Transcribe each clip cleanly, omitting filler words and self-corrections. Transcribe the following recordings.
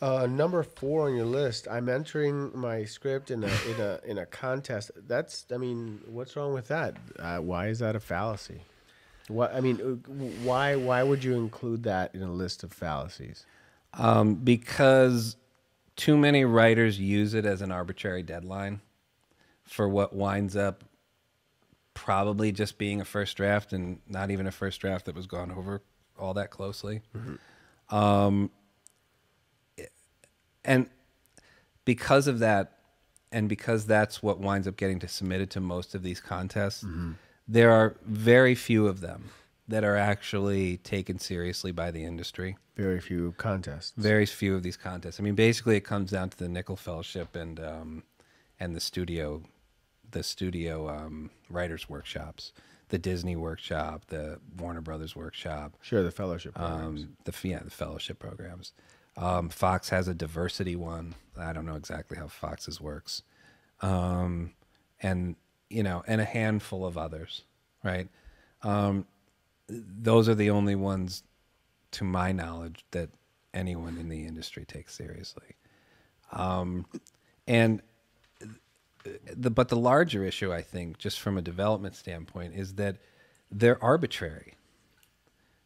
Number four on your list. I'm entering my script in a contest. I mean, what's wrong with that? Why is that a fallacy? What I mean, why would you include that in a list of fallacies? Because too many writers use it as an arbitrary deadline for what winds up probably just being a first draft and not even a first draft that was gone over all that closely. And because of that, and because that's what winds up getting to submitted to most of these contests, there are very few of them that are actually taken seriously by the industry. Very few contests. Very few of these contests. I mean, basically, it comes down to the Nickel Fellowship and the studio writers workshops, the Disney workshop, the Warner Brothers workshop. Sure, the fellowship programs. The fellowship programs. Fox has a diversity one. I don't know exactly how Fox's works, and and a handful of others, right? Those are the only ones, to my knowledge, that anyone in the industry takes seriously. And but the larger issue, I think, just from a development standpoint, is that they're arbitrary.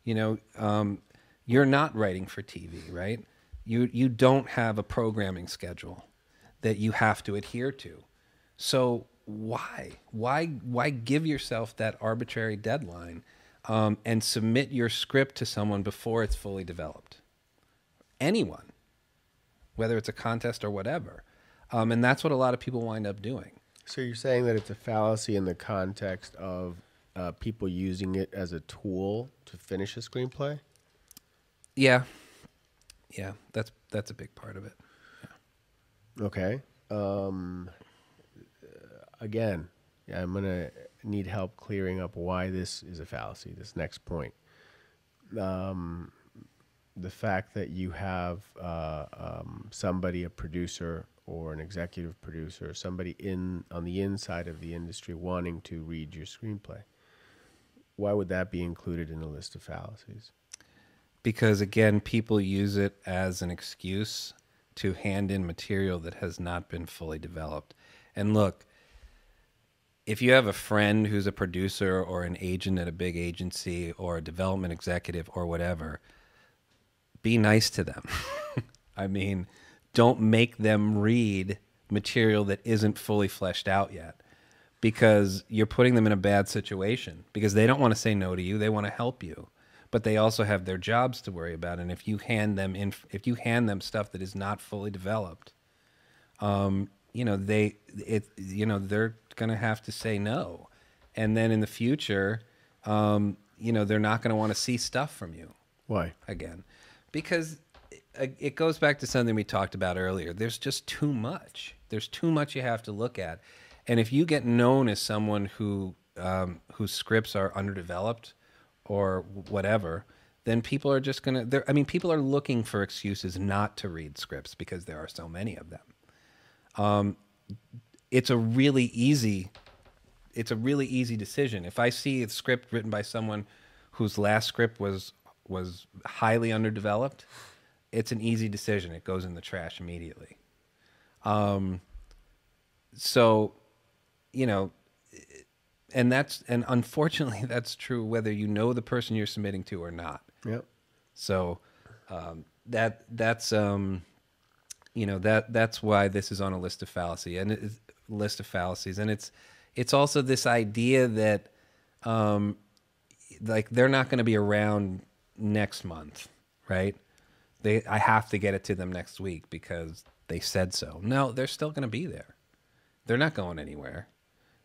You're not writing for TV, right? You don't have a programming schedule that you have to adhere to. So why give yourself that arbitrary deadline and submit your script to someone before it's fully developed? Anyone, whether it's a contest or whatever. And that's what a lot of people wind up doing. So you're saying that it's a fallacy in the context of people using it as a tool to finish a screenplay? Yeah. That's a big part of it. Yeah. Okay. Again, I'm going to need help clearing up why this is a fallacy, this next point. The fact that you have somebody, a producer or an executive producer, somebody on the inside of the industry wanting to read your screenplay. Why would that be included in a list of fallacies? Because, again, people use it as an excuse to hand in material that has not been fully developed. And look, if you have a friend who's a producer or an agent at a big agency or a development executive or whatever, be nice to them. I mean, don't make them read material that isn't fully fleshed out yet, because you're putting them in a bad situation, because they don't want to say no to you. They want to help you. But they also have their jobs to worry about, and if you hand them stuff that is not fully developed, they're going to have to say no, and then in the future, they're not going to want to see stuff from you. Why? Again, because it goes back to something we talked about earlier. There's just too much. There's too much you have to look at, and if you get known as someone whose scripts are underdeveloped or whatever, then people are just going to... people are looking for excuses not to read scripts because there are so many of them. It's a really easy decision. If I see a script written by someone whose last script was highly underdeveloped, it's an easy decision. It goes in the trash immediately. And unfortunately that's true whether you know the person you're submitting to or not. Yep. So that's why this is on a list of fallacies, and it's also this idea that they're not going to be around next month, right? I have to get it to them next week because they said so. No, they're still going to be there. They're not going anywhere.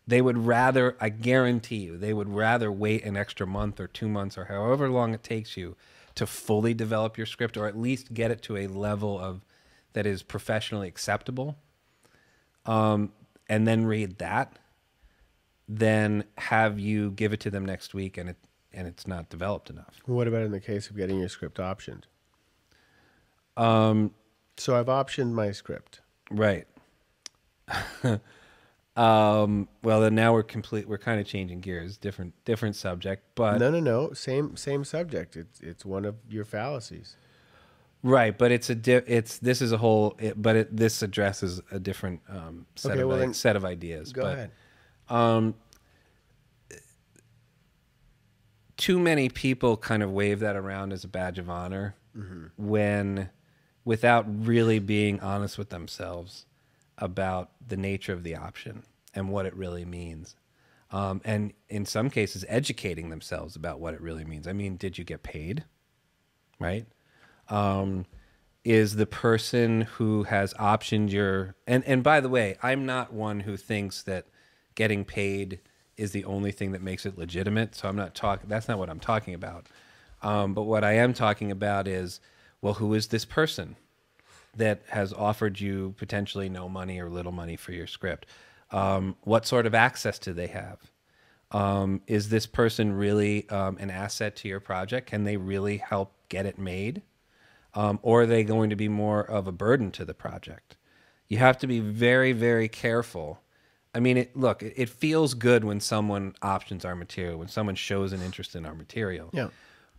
They would rather, I guarantee you, they would rather wait an extra month or 2 months or however long it takes you to fully develop your script, or at least get it to a level that is professionally acceptable, and then read that, than have you give it to them next week and it's not developed enough. What about in the case of getting your script optioned? So I've optioned my script. Right. Well, then now we're kind of changing gears, different subject, but No. Same subject. It's one of your fallacies. Right, but this is a whole, this addresses a different Okay, well then set of ideas. go But ahead. too many people kind of wave that around as a badge of honor when, without really being honest with themselves about the nature of the option and what it really means. And in some cases, educating themselves about what it really means. I mean, did you get paid? Right? Is the person who has optioned your... And by the way, I'm not one who thinks that getting paid is the only thing that makes it legitimate. So I'm not talking... That's not what I'm talking about. But what I am talking about is, well, who is this person that has offered you potentially no money or little money for your script? What sort of access do they have? Is this person really an asset to your project? Can they really help get it made? Or are they going to be more of a burden to the project? You have to be very, very careful. I mean, it feels good when someone options our material, when someone shows an interest in our material. Yeah.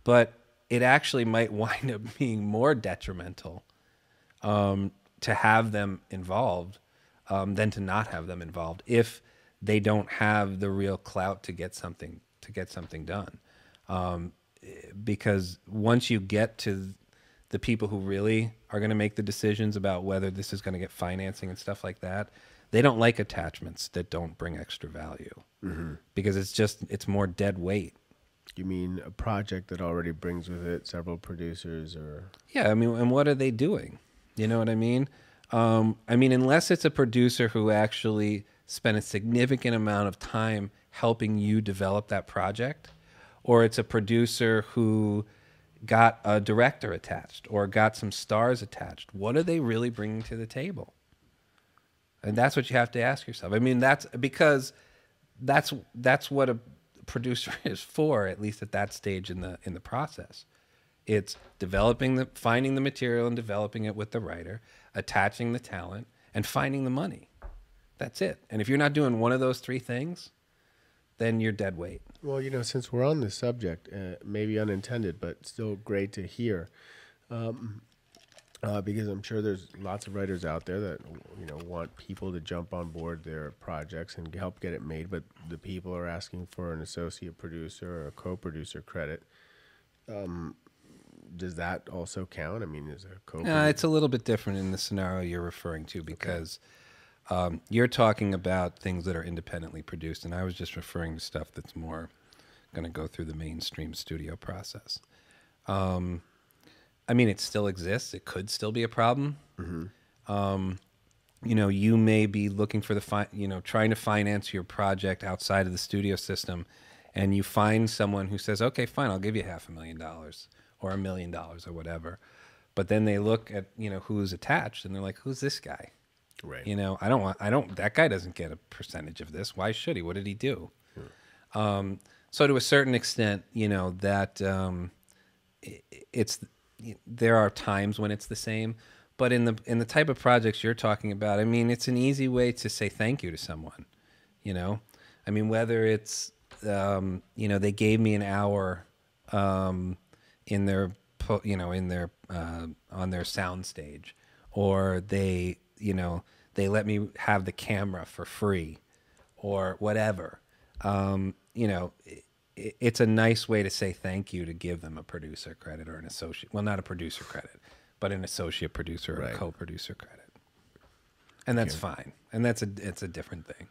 But it actually might wind up being more detrimental to have them involved than to not have them involved if they don't have the real clout to get something done. Because once you get to the people who really are going to make the decisions about whether this is going to get financing and stuff like that, they don't like attachments that don't bring extra value because it's more dead weight. You mean a project that already brings with it several producers or... Yeah, I mean, and what are they doing? You know what I mean? I mean, unless it's a producer who actually spent a significant amount of time helping you develop that project, or it's a producer who got a director attached or got some stars attached, what are they really bringing to the table? And that's what you have to ask yourself. I mean, that's because that's what a producer is for, at least at that stage in the process. It's finding the material and developing it with the writer, attaching the talent, and finding the money. That's it. And if you're not doing one of those three things, then you're dead weight. Well, since we're on this subject, maybe unintended, but still great to hear, because I'm sure there's lots of writers out there that want people to jump on board their projects and help get it made, but the people are asking for an associate producer or a co-producer credit. Does that also count? I mean, is a co-producer? It's a little bit different in the scenario you're referring to because you're talking about things that are independently produced, and I was just referring to stuff that's more going to go through the mainstream studio process. I mean, it still exists. It could still be a problem. You may be looking for trying to finance your project outside of the studio system, and you find someone who says, "Okay, fine, I'll give you $500,000 or $1 million or whatever." But then they look at who's attached, and they're like, "Who's this guy?" Right. That guy doesn't get a percentage of this. Why should he? What did he do? So to a certain extent, there are times when it's the same, but in the type of projects you're talking about, I mean, it's an easy way to say thank you to someone. I mean, whether it's they gave me an hour in their on their sound stage, or they let me have the camera for free or whatever. It's a nice way to say thank you, to give them a producer credit or an associate. Well, not a producer credit, but an associate producer or a co-producer credit. And that's fine. And it's a different thing.